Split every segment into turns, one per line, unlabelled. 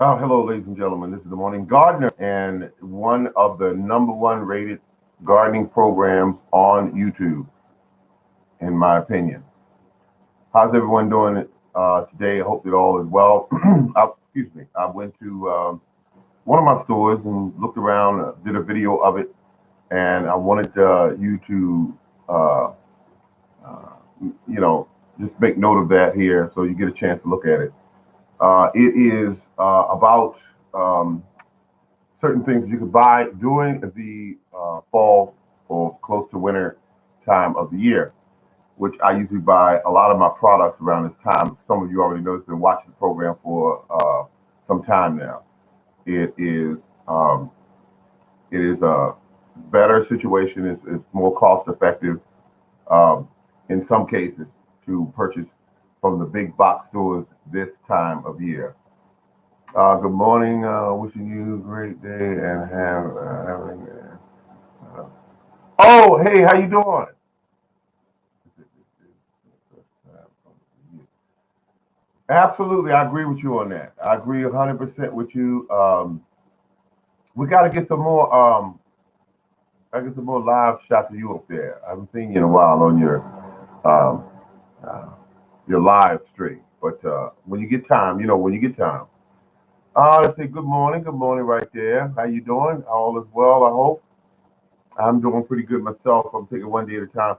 Hello, ladies and gentlemen. This is the Morning Gardener and one of the number one rated gardening programs on YouTube, in my opinion. How's everyone doing today? I hope that all is well. Excuse me. I went to one of my stores and looked around, did a video of it, and I wanted you to, uh, uh, just make note of that here so you get a chance to look at it. It is about certain things you could buy during the fall or close to winter time of the year, which I usually buy a lot of my products around this time. Some of you already know, has been watching the program for some time now. It is um, it is a better situation. It's more cost effective um, in some cases to purchase from the big box stores this time of year. Good morning. Wishing you a great day and uh, oh, hey, how you doing? Absolutely, I agree with you on that. I agree 100% with you. We got to get some more. I get some more live shots of you up there. I haven't seen you in a while on um, uh, your live stream. But when you get time, when you get time. Let's say good morning right there. How you doing? All is well, I hope. I'm doing pretty good myself. I'm taking one day at a time.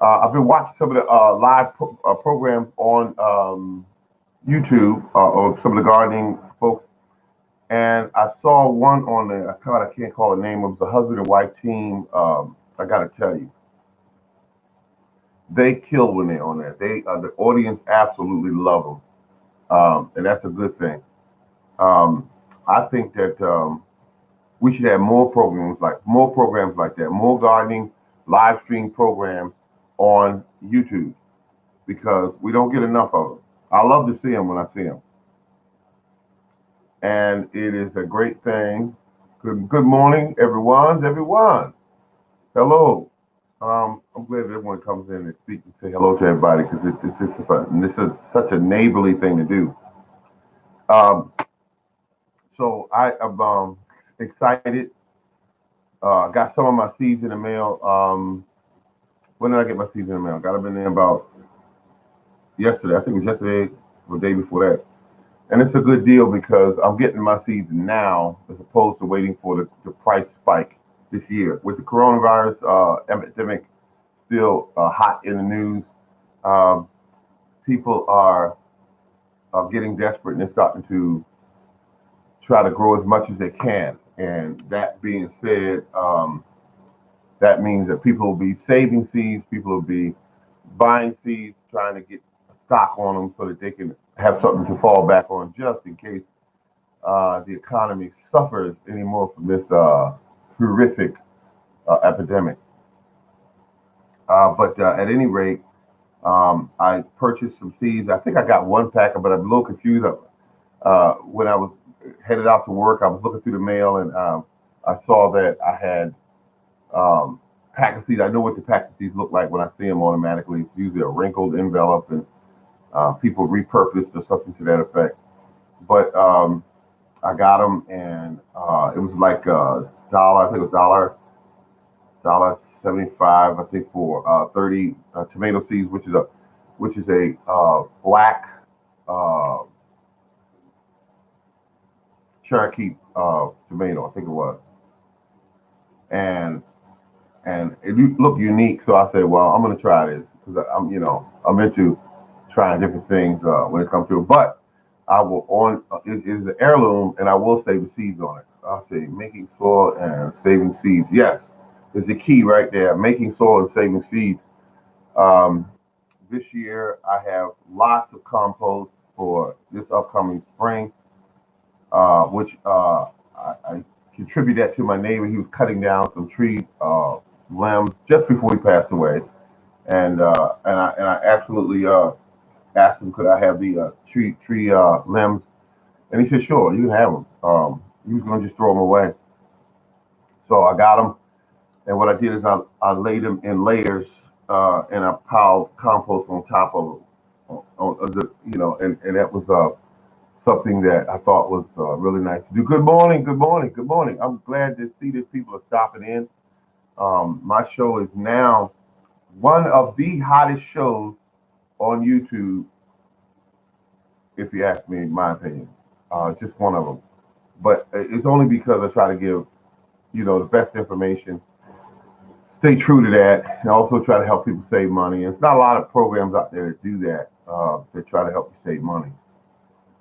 I've been watching some of the live programs on YouTube or some of the gardening folks, and I saw one on the I can't call the name. It was a husband and wife team. I got to tell you, they kill when they're on there. The audience absolutely love them, and that's a good thing. Um, I think that we should have more programs like that, more gardening live stream programs on YouTube because we don't get enough of them. I love to see them when I see them, and it is a great thing. Good morning, everyone. Hello. I'm glad that everyone comes in and speaks and say hello to everybody because this is such a neighborly thing to do. Um, so I am excited. Got some of my seeds in the mail. When did I get my seeds in the mail? Got them in there about yesterday. I think it was yesterday or the day before that. And it's a good deal because I'm getting my seeds now as opposed to waiting for the price spike this year. With the coronavirus epidemic still hot in the news, um, people are getting desperate and they're starting to try to grow as much as they can. And that being said, that means that people will be saving seeds, people will be buying seeds, trying to get stock on them so that they can have something to fall back on just in case the economy suffers anymore from this horrific epidemic. But at any rate, I purchased some seeds. I think I got one packet, but I'm a little confused. When I was headed out to work, I was looking through the mail and I saw that I had pack of seeds. I know what the pack of seeds look like when I see them automatically. It's usually a wrinkled envelope and people repurposed or something to that effect. But I got them and it was like a dollar. I think it was dollar 75. I think for 30 tomato seeds, which is a black uh, Cherokee tomato. I think it was, and it looked unique. So I said, well, I'm going to try this because I'm into trying different things when it comes to it. But I will it is an heirloom, and I will save the seeds on it. I'll say making soil and saving seeds. Yes, is the key right there. Making soil and saving seeds. Um, this year, I have lots of compost for this upcoming spring, which I contribute that to my neighbor. He was cutting down some tree limbs just before he passed away, and I absolutely asked him could I have the tree limbs, and he said sure, you can have them. He was going to just throw them away, so I got them. And what I did is I laid them in layers and I piled compost on top of them, on the and that was something that I thought was really nice to do. Good morning, good morning, good morning. I'm glad to see that people are stopping in. My show is now one of the hottest shows on YouTube, if you ask me, in my opinion. Just one of them. But it's only because I try to give, the best information, stay true to that, and also try to help people save money. And it's not a lot of programs out there that do that, that try to help you save money.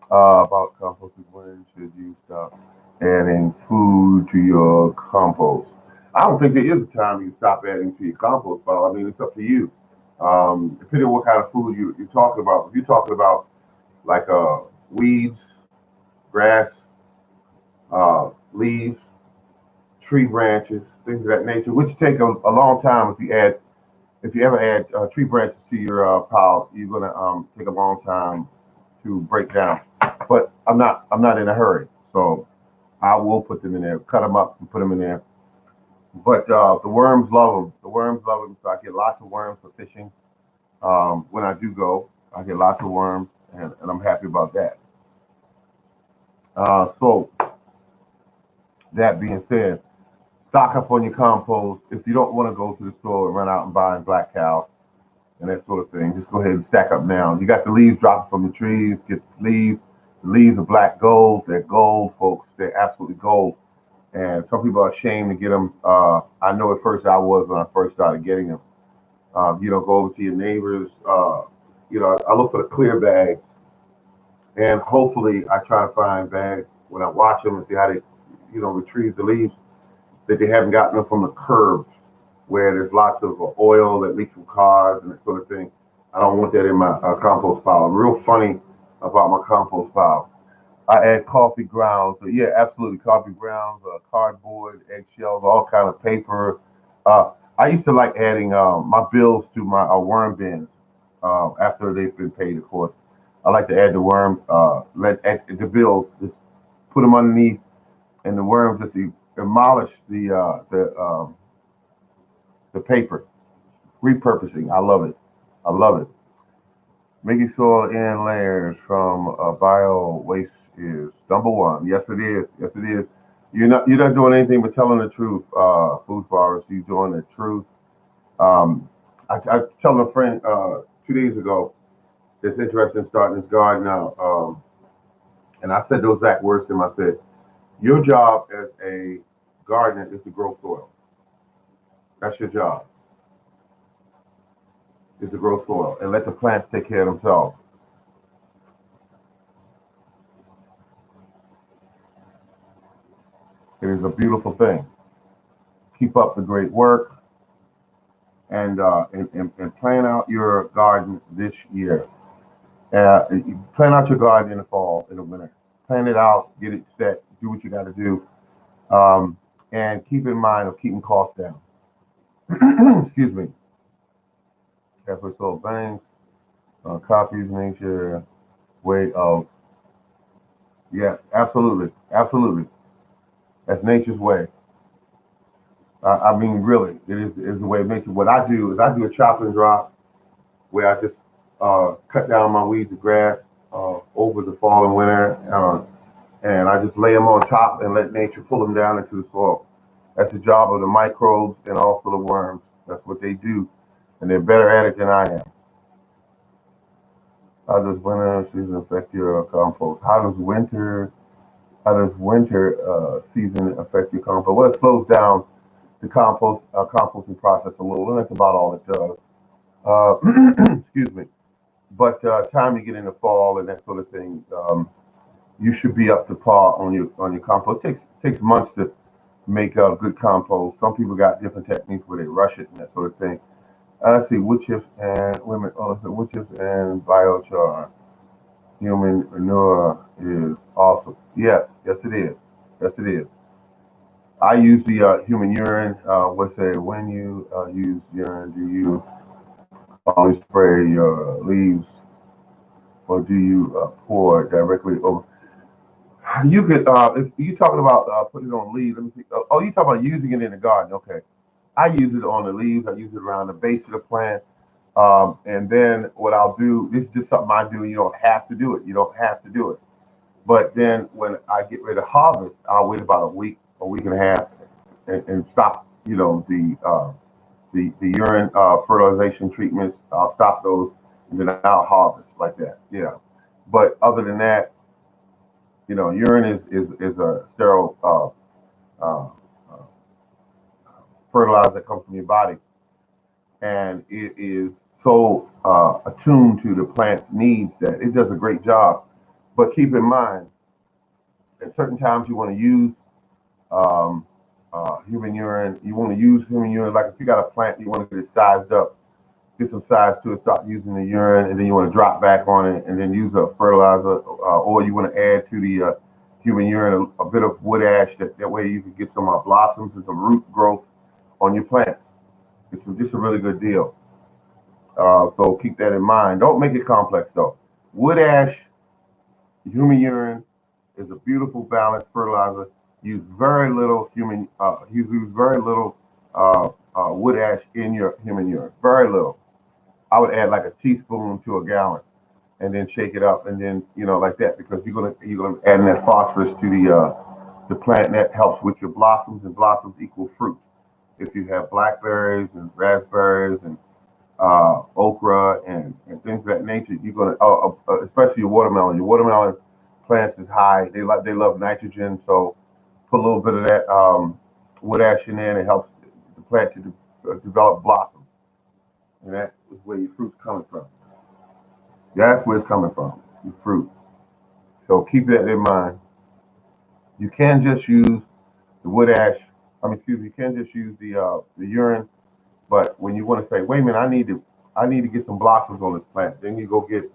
About composting, when should you stop adding food to your compost? I don't think there is a time you stop adding to your compost pile. I mean, it's up to you. Depending on what kind of food you're talking about. If you're talking about like weeds, grass, leaves, tree branches, things of that nature, which take a long time if you ever add tree branches to your pile, you're gonna take a long time to break down. But I'm not in a hurry, so I will put them in there, cut them up and put them in there. But the worms love them. The worms love them, so I get lots of worms for fishing. When I do go, I get lots of worms, and I'm happy about that. So that being said, stock up on your compost. If you don't want to go to the store and run out and buy black cow and that sort of thing, just go ahead and stack up now. You got the leaves dropping from the trees. Get the leaves. The leaves are black gold. They're gold, folks. They're absolutely gold. And some people are ashamed to get them. I know at first I was when I first started getting them. Go over to your neighbors. I look for the clear bags, and hopefully I try to find bags when I watch them and see how they, retrieve the leaves that they haven't gotten them from the curbs where there's lots of oil that leaks from cars and that sort of thing. I don't want that in my compost pile. I'm real funny about my compost pile. I add coffee grounds. So yeah, absolutely, coffee grounds, cardboard, eggshells, all kind of paper. I used to like adding my bills to my worm bins after they've been paid, of course. I like to add the worm, let add the bills, just put them underneath, and the worms just demolish the paper. Repurposing, I love it. I love it. Making soil in layers from bio waste is number one. Yes, it is. Yes, it is. You're not doing anything but telling the truth, food forest. You're doing the truth. Um, I told a friend 2 days ago that's interested in starting this garden now, and I said those exact words to him. I said, "Your job as a gardener is to grow soil. That's your job, is to grow soil and let the plants take care of themselves." It is a beautiful thing. Keep up the great work and plan out your garden this year. Plan out your garden in the fall, in the winter. Plan it out, get it set, do what you got to do, um, and keep in mind of keeping costs down. Excuse me. Careful soil banks, copies nature way of, yes, absolutely, absolutely. That's nature's way. I mean, really, it is the way of nature. What I do is I do a chop and drop where I just cut down my weeds and grass over the fall and winter, and I just lay them on top and let nature pull them down into the soil. That's the job of the microbes and also the worms. That's what they do, and they're better at it than I am. How does winter season affect your compost? How does winter season affect your compost? Well, it slows down the composting process a little, and that's about all it does. Excuse me. But time you get into fall and that sort of thing, you should be up to par on your compost. It takes months to make good compost. Some people got different techniques where they rush it and that sort of thing. Let's see, wood chips and women. Oh, so wood chips and biochar. Human manure is awesome. Yes, yes it is. Yes it is. I use the human urine. What's say when you use urine, do you always spray your leaves or do you pour directly over? You could, if you talking about putting it on leaves, let me see. Oh, you talking about using it in the garden? Okay, I use it on the leaves. I use it around the base of the plant, and then what I'll do. This is just something I do. You don't have to do it. You don't have to do it. But then when I get ready to harvest, I'll wait about a week and a half, and stop. The urine fertilization treatments. I'll stop those, and then I'll harvest like that. Yeah. But other than that, urine is a sterile uh, fertilizer that comes from your body, and it is so attuned to the plant's needs that it does a great job. But keep in mind, at certain times you want to use um, human urine. You want to use human urine, like if you got a plant, you want to get it sized up, get some size to it, start using the urine, and then you want to drop back on it, and then use a fertilizer, or you want to add to the human urine a bit of wood ash. That way you can get some blossoms and some root growth on your plants. It's just a really good deal. So keep that in mind. Don't make it complex though. Wood ash, human urine is a beautiful balanced fertilizer. Use very little use very little wood ash in your human urine. Very little. I would add like a teaspoon to a gallon, and then shake it up, and then like that, because you're gonna add in that phosphorus to the plant, and that helps with your blossoms, and blossoms equal fruit. If you have blackberries and raspberries and okra and things of that nature, you're gonna especially your watermelon. Your watermelon plants is high. They love nitrogen, so put a little bit of that wood ash in there, and it helps the plant to develop blossom. And that is where your fruit's coming from. That's where it's coming from, your fruit. So keep that in mind. You can't just use the wood ash. Excuse me. You can't just use the urine. But when you want to say, wait a minute, I need to get some blossoms on this plant, then you go get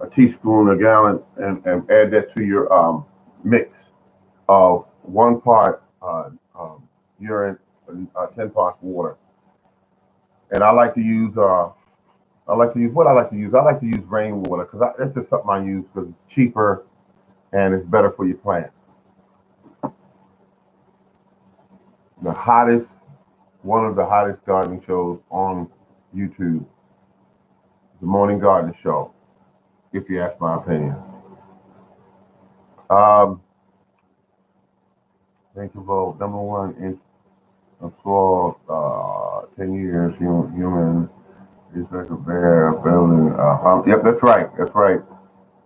a teaspoon, a gallon, and add that to your mix of 1 part urine and 10 parts water. And I like to use what I like to use. I like to use rainwater, because that's just something I use because it's cheaper and it's better for your plants. One of the hottest gardening shows on YouTube, the Morning Garden Show, if you ask my opinion. Thank you, vote number one in soil 10 years. Human is like a bear building. Yep, that's right. That's right.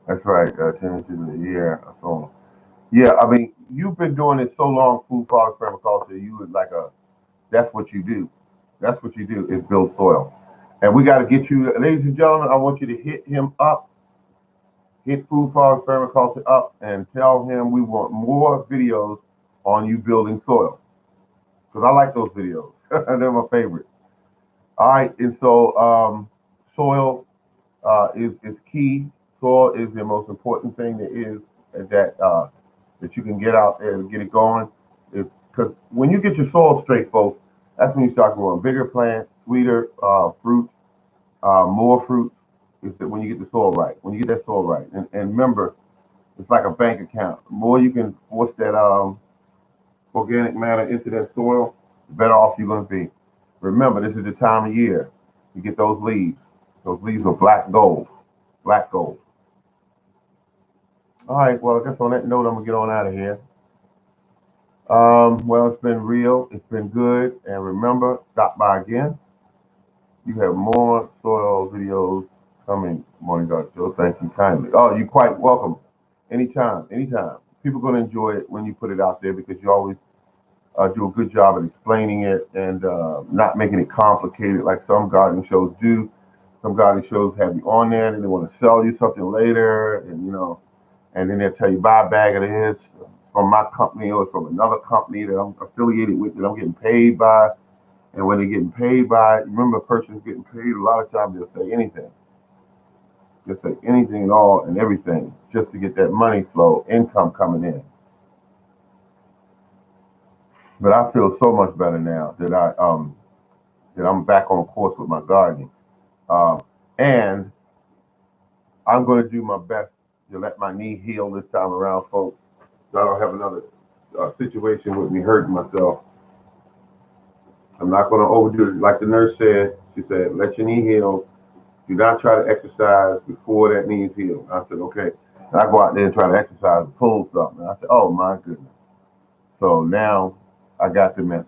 That's right. 10 inches a year. So yeah, you've been doing this so long, food product permaculture. You would that's what you do. That's what you do, is build soil. And we got to get you, ladies and gentlemen, I want you to hit him up, hit Food Forest Permaculture up, and tell him we want more videos on you building soil. Because I like those videos. They're my favorite. All right, and so soil is key. Soil is the most important thing that you can get out there and get it going. It's because when you get your soil straight, folks, that's when you start growing bigger plants, sweeter fruit, more fruit. Is that when you get the soil right? When you get that soil right, and remember, it's like a bank account. The more you can force that organic matter into that soil, the better off you're going to be. Remember, this is the time of year you get those leaves. Those leaves are black gold. Black gold. All right, well, I guess on that note, I'm going to get on out of here. Well, it's been real. It's been good. And remember, stop by again. You have more soil videos coming, Morning Garden Show. Thank you kindly. Oh, you're quite welcome. Anytime, anytime. People are going to enjoy it when you put it out there, because you always do a good job at explaining it and not making it complicated like some gardening shows do. Some gardening shows have you on there and they want to sell you something later, and then they'll tell you, buy a bag of this from my company or from another company that I'm affiliated with, that I'm getting paid by. And when they're getting paid by, remember, a person's getting paid, a lot of times they'll say anything. They'll say anything and all and everything just to get that money flow, income coming in. But I feel so much better now that I'm back on course with my gardening, and I'm going to do my best to let my knee heal this time around, folks, so I don't have another situation with me hurting myself. I'm not going to overdo it. Like the nurse said, she said, let your knee heal. Do not try to exercise before that knee is healed. I said, okay. And I go out there and try to exercise and pull something. And I said, oh my goodness. So now I got the message.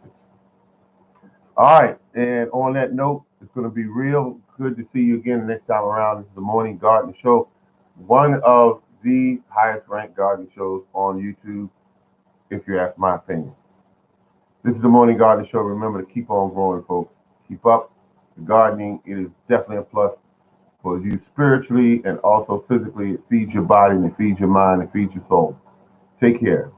All right. And on that note, it's going to be real good to see you again the next time around. This is the Morning Garden Show, one of the highest ranked garden shows on YouTube, if you ask my opinion. This is the Morning Garden Show. Remember to keep on growing, folks. Keep up the gardening. It is definitely a plus for you spiritually and also physically. It feeds your body and it feeds your mind and feeds your soul. Take care.